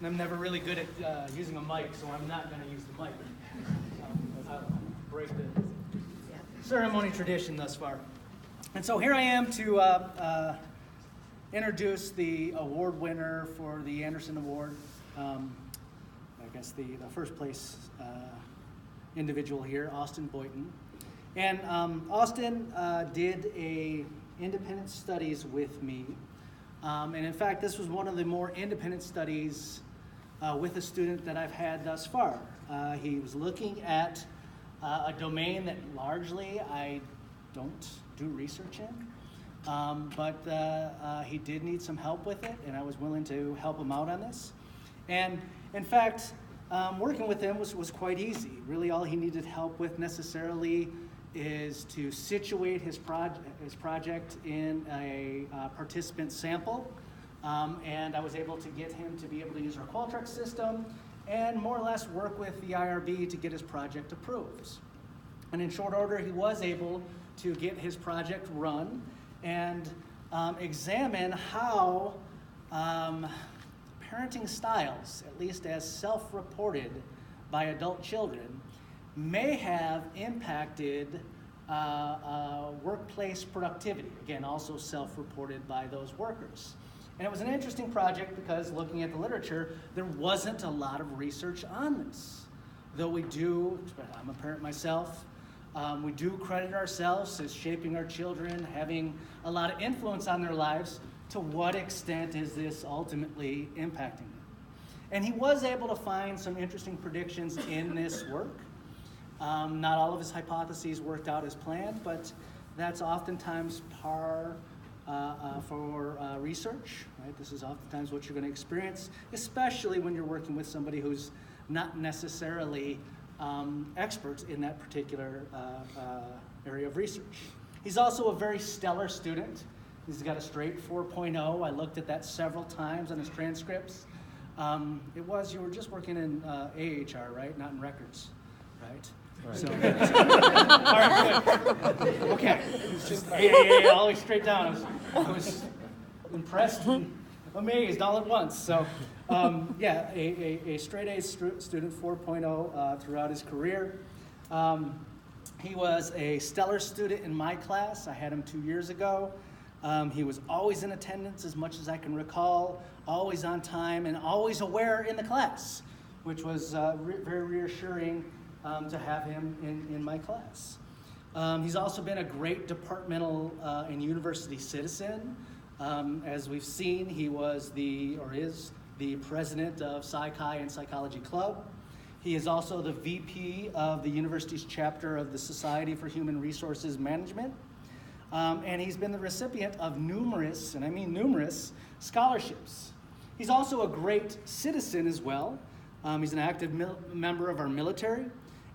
And I'm never really good at using a mic, so I'm not going to use the mic. I'll break the ceremony tradition thus far. And so here I am to introduce the award winner for the Anderson Award. I guess the first place individual here, Austin Boynton. And Austin did a independent studies with me. And in fact, this was one of the more independent studies with a student that I've had thus far. He was looking at a domain that largely I don't do research in, but he did need some help with it, and I was willing to help him out on this. And in fact, working with him was quite easy. Really, all he needed help with necessarily is to situate his project in a participant sample, and I was able to get him to be able to use our Qualtrics system and more or less work with the IRB to get his project approved. And in short order, he was able to get his project run and examine how parenting styles, at least as self-reported by adult children, may have impacted workplace productivity. Again, also self-reported by those workers. And it was an interesting project because looking at the literature, there wasn't a lot of research on this. Though we do, I'm a parent myself, we do credit ourselves as shaping our children, having a lot of influence on their lives. To what extent is this ultimately impacting them? And he was able to find some interesting predictions in this work. Not all of his hypotheses worked out as planned, but that's oftentimes par for research, right? This is oftentimes what you're going to experience, especially when you're working with somebody who's not necessarily experts in that particular area of research. He's also a very stellar student. He's got a straight 4.0. I looked at that several times on his transcripts. You were just working in AHR, right? Not in records, right? Right. So, all right, good. Okay. It's just all the way straight down. I was impressed and amazed all at once. So, a straight A student, 4.0 throughout his career. He was a stellar student in my class. I had him 2 years ago. He was always in attendance as much as I can recall, always on time, and always aware in the class, which was very reassuring to have him in my class. He's also been a great departmental and university citizen. As we've seen, he is the president of Psy-Chi and Psychology Club. He is also the VP of the university's chapter of the Society for Human Resources Management. And he's been the recipient of numerous, and I mean numerous, scholarships. He's also a great citizen as well. He's an active member of our military.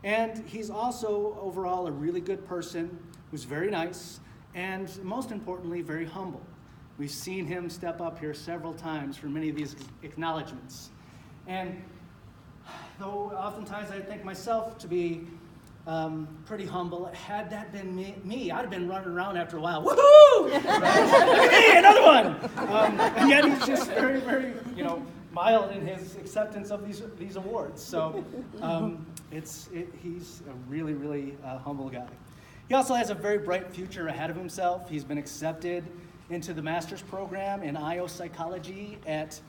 And he's also overall a really good person who's very nice and most importantly, very humble. We've seen him step up here several times for many of these acknowledgments. And though oftentimes I think myself to be pretty humble, had that been me, I'd have been running around after a while. Woohoo! Right? Hey, another one! And yet he's just very, very, mild in his acceptance of these awards. So he's a really, really humble guy. He also has a very bright future ahead of himself. He's been accepted into the master's program in IO Psychology at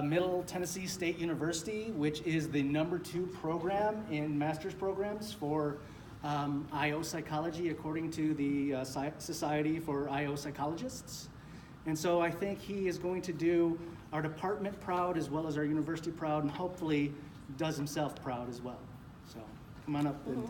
Middle Tennessee State University, which is the #2 program in master's programs for IO Psychology, according to the Society for IO Psychologists. And so I think he is going to do our department proud as well as our university proud, and hopefully does himself proud as well. So come on up and